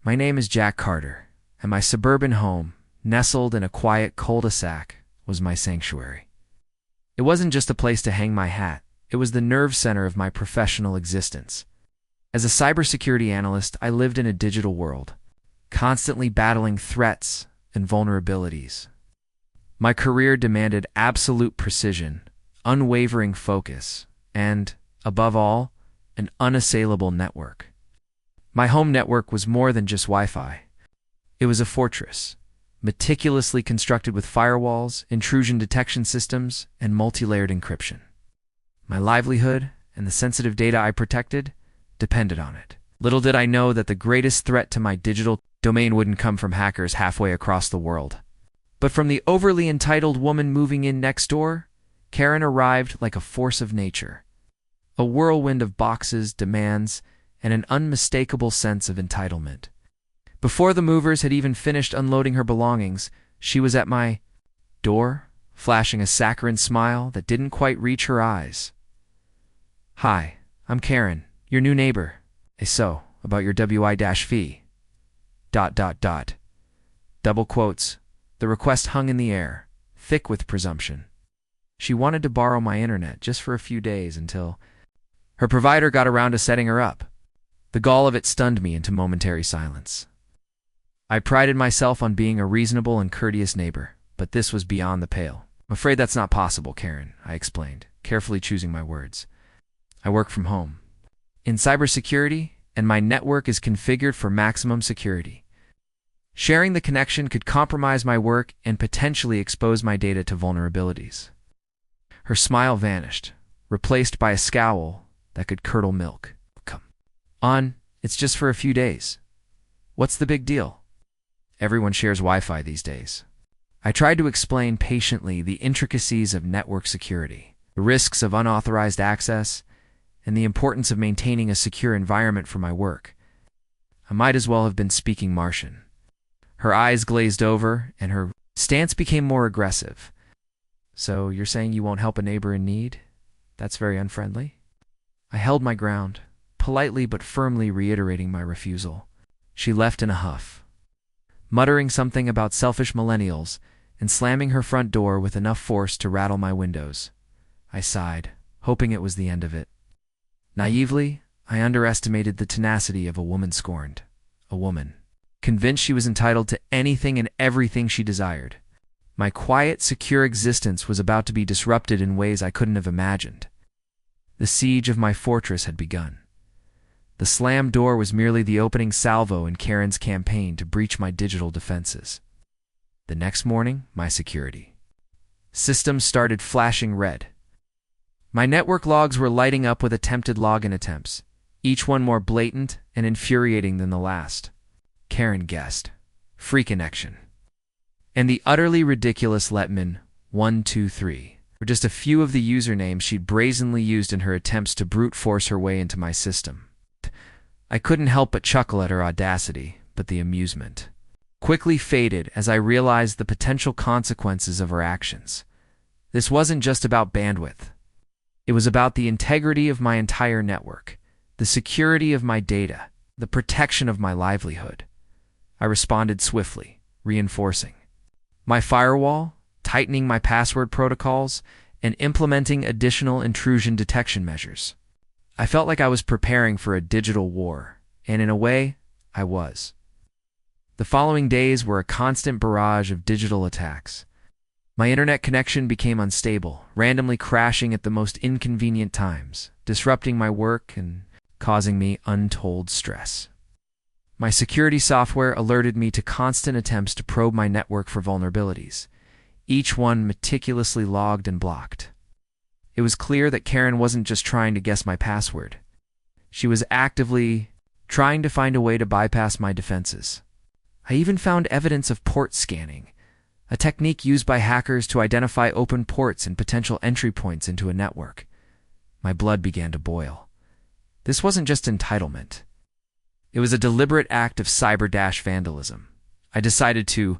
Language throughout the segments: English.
My name is Jack Carter, and my suburban home, nestled in a quiet cul-de-sac, was my sanctuary. It wasn't just a place to hang my hat, it was the nerve center of my professional existence. As a cybersecurity analyst, I lived in a digital world, constantly battling threats and vulnerabilities. My career demanded absolute precision, unwavering focus, and, above all, an unassailable network. My home network was more than just Wi-Fi. It was a fortress, meticulously constructed with firewalls, intrusion detection systems, and multi-layered encryption. My livelihood and the sensitive data I protected depended on it. Little did I know that the greatest threat to my digital domain wouldn't come from hackers halfway across the world, but from the overly entitled woman moving in next door. Karen arrived like a force of nature, a whirlwind of boxes, demands, and an unmistakable sense of entitlement. Before the movers had even finished unloading her belongings, she was at my door, flashing a saccharine smile that didn't quite reach her eyes. "Hi, I'm Karen, your new neighbor. So, about your WI-FI. ... Double quotes. The request hung in the air, thick with presumption. She wanted to borrow my internet just for a few days until her provider got around to setting her up. The gall of it stunned me into momentary silence. I prided myself on being a reasonable and courteous neighbor, but this was beyond the pale. "I'm afraid that's not possible, Karen," I explained, carefully choosing my words. "I work from home in cybersecurity, and my network is configured for maximum security. Sharing the connection could compromise my work and potentially expose my data to vulnerabilities." Her smile vanished, replaced by a scowl that could curdle milk. "Come on, it's just for a few days. What's the big deal? Everyone shares Wi-Fi these days." I tried to explain patiently the intricacies of network security, the risks of unauthorized access, and the importance of maintaining a secure environment for my work. I might as well have been speaking Martian. Her eyes glazed over, and her stance became more aggressive. "So you're saying you won't help a neighbor in need? That's very unfriendly." I held my ground, politely but firmly reiterating my refusal. She left in a huff, muttering something about selfish millennials and slamming her front door with enough force to rattle my windows. I sighed, hoping it was the end of it. Naively, I underestimated the tenacity of a woman scorned. A woman, convinced she was entitled to anything and everything she desired. My quiet, secure existence was about to be disrupted in ways I couldn't have imagined. The siege of my fortress had begun. The slammed door was merely the opening salvo in Karen's campaign to breach my digital defenses. The next morning, my security systems started flashing red. My network logs were lighting up with attempted login attempts, each one more blatant and infuriating than the last. Karen guessed. Free connection. And the utterly ridiculous Letman123 were just a few of the usernames she'd brazenly used in her attempts to brute force her way into my system. I couldn't help but chuckle at her audacity, but the amusement quickly faded as I realized the potential consequences of her actions. This wasn't just about bandwidth. It was about the integrity of my entire network, the security of my data, the protection of my livelihood. I responded swiftly, reinforcing my firewall, tightening my password protocols, and implementing additional intrusion detection measures. I felt like I was preparing for a digital war, and in a way, I was. The following days were a constant barrage of digital attacks. My internet connection became unstable, randomly crashing at the most inconvenient times, disrupting my work and causing me untold stress. My security software alerted me to constant attempts to probe my network for vulnerabilities, each one meticulously logged and blocked. It was clear that Karen wasn't just trying to guess my password. She was actively trying to find a way to bypass my defenses. I even found evidence of port scanning, a technique used by hackers to identify open ports and potential entry points into a network. My blood began to boil. This wasn't just entitlement. It was a deliberate act of cyber-vandalism. I decided to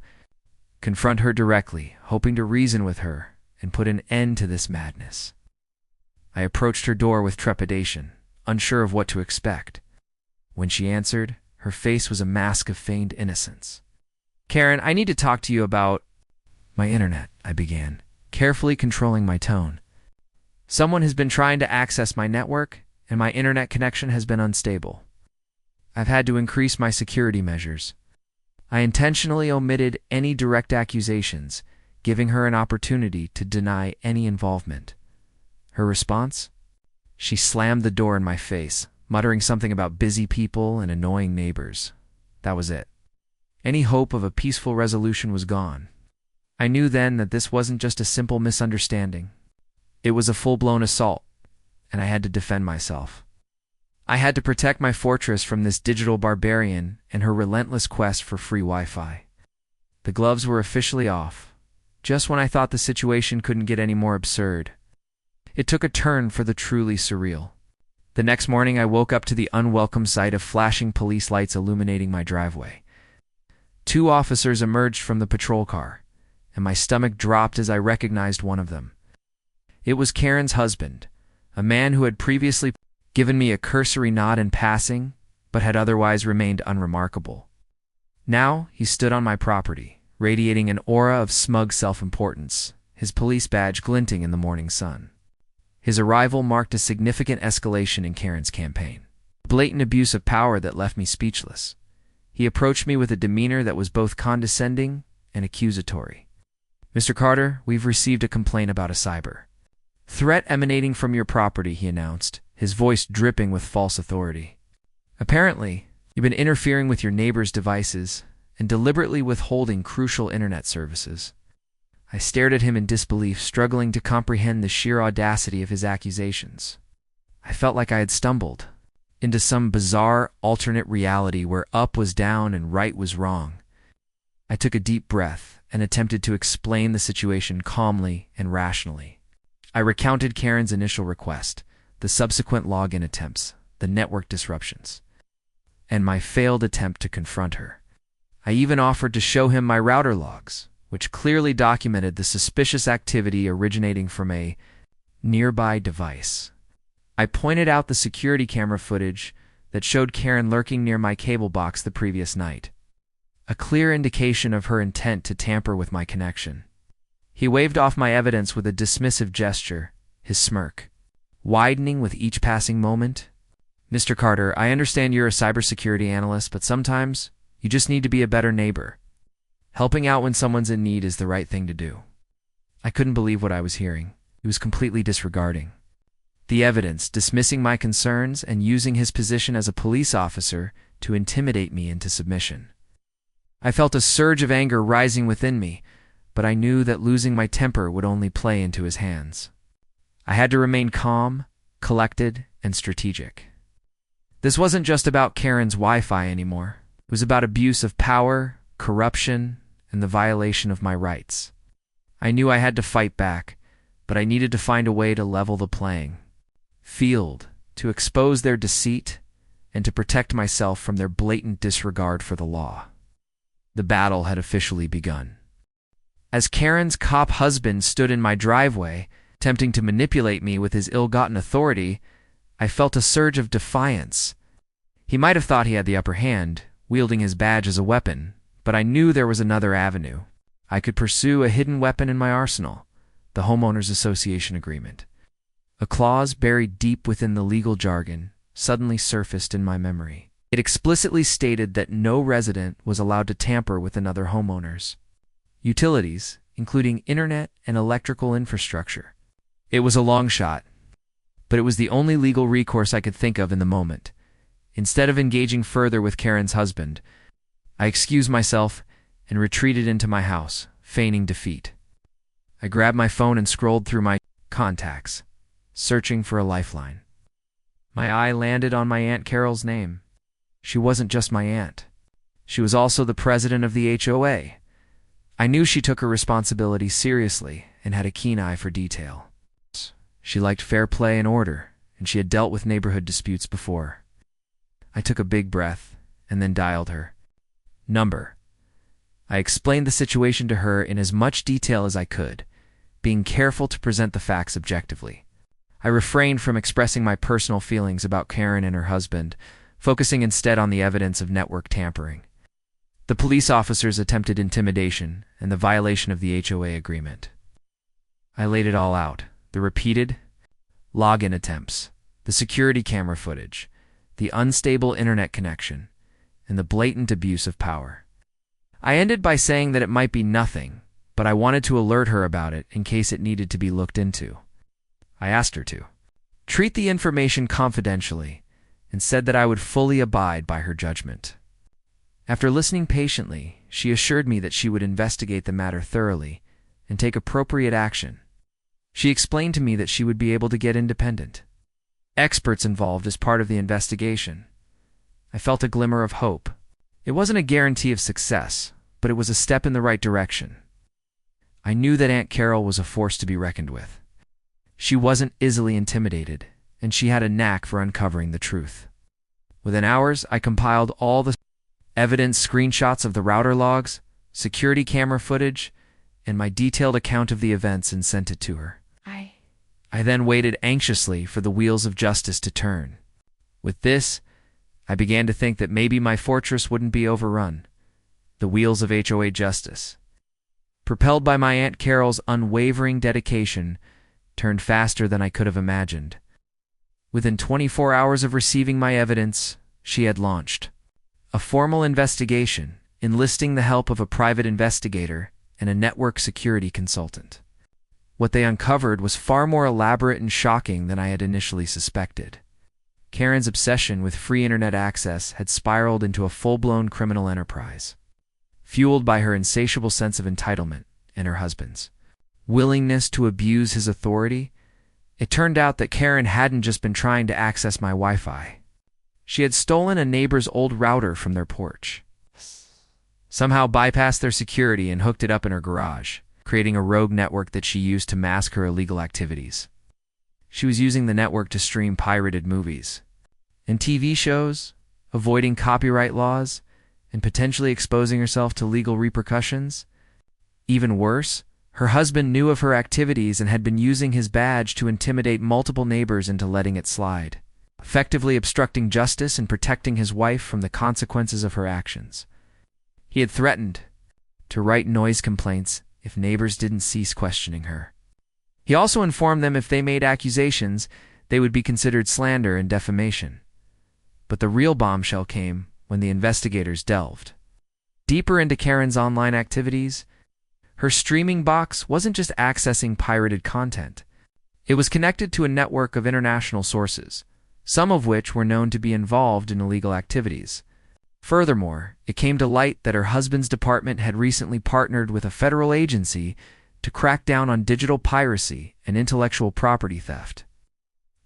confront her directly, hoping to reason with her and put an end to this madness. I approached her door with trepidation, unsure of what to expect. When she answered, Her face was a mask of feigned innocence. "Karen, I need to talk to you about my internet," I began, carefully controlling my tone. "Someone has been trying to access my network, and my internet connection has been unstable. I've had to increase my security measures." I intentionally omitted any direct accusations, giving her an opportunity to deny any involvement. Her response? She slammed the door in my face, muttering something about busy people and annoying neighbors. That was it. Any hope of a peaceful resolution was gone. I knew then that this wasn't just a simple misunderstanding. It was a full-blown assault, and I had to defend myself. I had to protect my fortress from this digital barbarian and her relentless quest for free Wi-Fi. The gloves were officially off, just when I thought the situation couldn't get any more absurd. It took a turn for the truly surreal. The next morning I woke up to the unwelcome sight of flashing police lights illuminating my driveway. 2 officers emerged from the patrol car, and my stomach dropped as I recognized one of them. It was Karen's husband, a man who had previously given me a cursory nod in passing, but had otherwise remained unremarkable. Now he stood on my property, radiating an aura of smug self-importance, his police badge glinting in the morning sun. His arrival marked a significant escalation in Karen's campaign, a blatant abuse of power that left me speechless. He approached me with a demeanor that was both condescending and accusatory. "Mr. Carter, we've received a complaint about a cyber threat emanating from your property," he announced, his voice dripping with false authority. "Apparently, you've been interfering with your neighbor's devices and deliberately withholding crucial internet services." I stared at him in disbelief, struggling to comprehend the sheer audacity of his accusations. I felt like I had stumbled into some bizarre alternate reality where up was down and right was wrong. I took a deep breath and attempted to explain the situation calmly and rationally. I recounted Karen's initial request, the subsequent login attempts, the network disruptions, and my failed attempt to confront her. I even offered to show him my router logs, which clearly documented the suspicious activity originating from a nearby device. I pointed out the security camera footage that showed Karen lurking near my cable box the previous night, a clear indication of her intent to tamper with my connection. He waved off my evidence with a dismissive gesture, his smirk widening with each passing moment. "Mr. Carter, I understand you're a cybersecurity analyst, but sometimes you just need to be a better neighbor. Helping out when someone's in need is the right thing to do." I couldn't believe what I was hearing. He was completely disregarding the evidence, dismissing my concerns, and using his position as a police officer to intimidate me into submission. I felt a surge of anger rising within me, but I knew that losing my temper would only play into his hands. I had to remain calm, collected, and strategic. This wasn't just about Karen's Wi-Fi anymore. It was about abuse of power, corruption, and the violation of my rights. I knew I had to fight back, but I needed to find a way to level the playing field, to expose their deceit, and to protect myself from their blatant disregard for the law. The battle had officially begun. As Karen's cop husband stood in my driveway, attempting to manipulate me with his ill-gotten authority, I felt a surge of defiance. He might have thought he had the upper hand, wielding his badge as a weapon, but I knew there was another avenue. I could pursue a hidden weapon in my arsenal, the Homeowners Association Agreement. A clause buried deep within the legal jargon suddenly surfaced in my memory. It explicitly stated that no resident was allowed to tamper with another homeowner's utilities, including internet and electrical infrastructure. It was a long shot, but it was the only legal recourse I could think of in the moment. Instead of engaging further with Karen's husband, I excused myself and retreated into my house, feigning defeat. I grabbed my phone and scrolled through my contacts, searching for a lifeline. My eye landed on my Aunt Carol's name. She wasn't just my aunt. She was also the president of the HOA. I knew she took her responsibilities seriously and had a keen eye for detail. She liked fair play and order, and she had dealt with neighborhood disputes before. I took a big breath and then dialed her number. I explained the situation to her in as much detail as I could, being careful to present the facts objectively. I refrained from expressing my personal feelings about Karen and her husband, focusing instead on the evidence of network tampering. The police officers attempted intimidation and the violation of the HOA agreement. I laid it all out: the repeated login attempts, the security camera footage, the unstable internet connection, and the blatant abuse of power. I ended by saying that it might be nothing, but I wanted to alert her about it in case it needed to be looked into. I asked her to treat the information confidentially and said that I would fully abide by her judgment. After listening patiently, she assured me that she would investigate the matter thoroughly and take appropriate action. She explained to me that she would be able to get independent experts involved as part of the investigation. I felt a glimmer of hope. It wasn't a guarantee of success, but it was a step in the right direction. I knew that Aunt Carol was a force to be reckoned with. She wasn't easily intimidated, and she had a knack for uncovering the truth. Within hours, I compiled all the evidence, screenshots of the router logs, security camera footage, and my detailed account of the events, and sent it to her. I then waited anxiously for the wheels of justice to turn. With this, I began to think that maybe my fortress wouldn't be overrun. The wheels of HOA justice, propelled by my Aunt Carol's unwavering dedication, turned faster than I could have imagined. Within 24 hours of receiving my evidence, she had launched a formal investigation, enlisting the help of a private investigator and a network security consultant. What they uncovered was far more elaborate and shocking than I had initially suspected. Karen's obsession with free internet access had spiraled into a full-blown criminal enterprise, fueled by her insatiable sense of entitlement and her husband's willingness to abuse his authority. It turned out that Karen hadn't just been trying to access my Wi-Fi. She had stolen a neighbor's old router from their porch, somehow bypassed their security and hooked it up in her garage, creating a rogue network that she used to mask her illegal activities. She was using the network to stream pirated movies and TV shows, avoiding copyright laws, and potentially exposing herself to legal repercussions. Even worse, her husband knew of her activities and had been using his badge to intimidate multiple neighbors into letting it slide, effectively obstructing justice and protecting his wife from the consequences of her actions. He had threatened to write noise complaints if neighbors didn't cease questioning her. He also informed them if they made accusations, they would be considered slander and defamation. But the real bombshell came when the investigators delved deeper into Karen's online activities. Her streaming box wasn't just accessing pirated content. It was connected to a network of international sources, some of which were known to be involved in illegal activities. Furthermore, it came to light that her husband's department had recently partnered with a federal agency to crack down on digital piracy and intellectual property theft.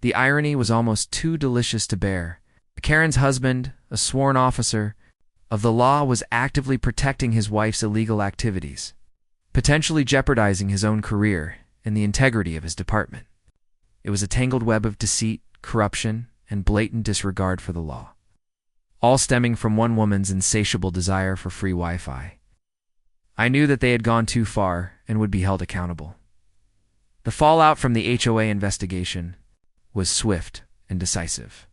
The irony was almost too delicious to bear. Karen's husband, a sworn officer of the law, was actively protecting his wife's illegal activities, potentially jeopardizing his own career and the integrity of his department. It was a tangled web of deceit, corruption, and blatant disregard for the law, all stemming from one woman's insatiable desire for free Wi-Fi. I knew that they had gone too far and would be held accountable. The fallout from the HOA investigation was swift and decisive.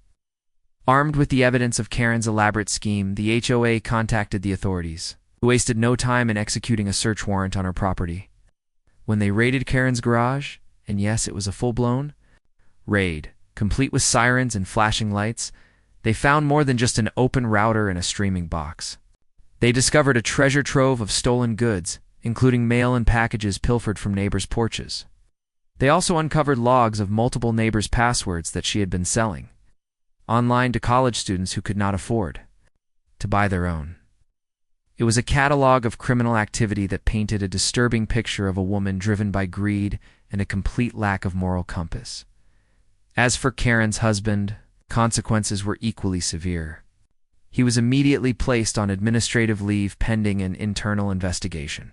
Armed with the evidence of Karen's elaborate scheme, the HOA contacted the authorities, who wasted no time in executing a search warrant on her property. When they raided Karen's garage, and yes, it was a full-blown raid, complete with sirens and flashing lights, they found more than just an open router and a streaming box. They discovered a treasure trove of stolen goods, including mail and packages pilfered from neighbors' porches. They also uncovered logs of multiple neighbors' passwords that she had been selling online to college students who could not afford to buy their own. It was a catalog of criminal activity that painted a disturbing picture of a woman driven by greed and a complete lack of moral compass. As for Karen's husband, consequences were equally severe. He was immediately placed on administrative leave pending an internal investigation.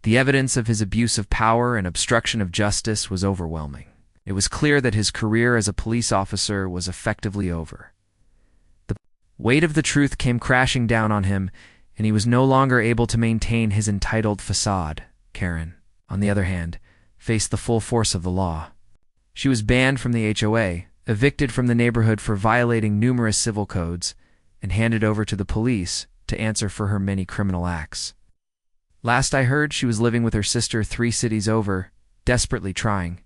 The evidence of his abuse of power and obstruction of justice was overwhelming. It was clear that his career as a police officer was effectively over. The weight of the truth came crashing down on him, and he was no longer able to maintain his entitled facade. Karen, on the other hand, faced the full force of the law. She was banned from the HOA, evicted from the neighborhood for violating numerous civil codes, and handed over to the police to answer for her many criminal acts. Last I heard, she was living with her sister 3 cities over, desperately trying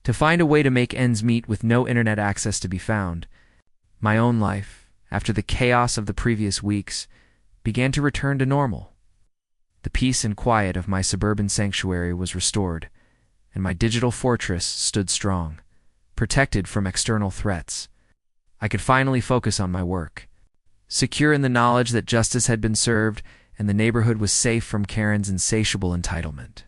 to find a way to make ends meet with no internet access to be found. My own life, after the chaos of the previous weeks, began to return to normal. The peace and quiet of my suburban sanctuary was restored, and my digital fortress stood strong, protected from external threats. I could finally focus on my work, secure in the knowledge that justice had been served and the neighborhood was safe from Karen's insatiable entitlement.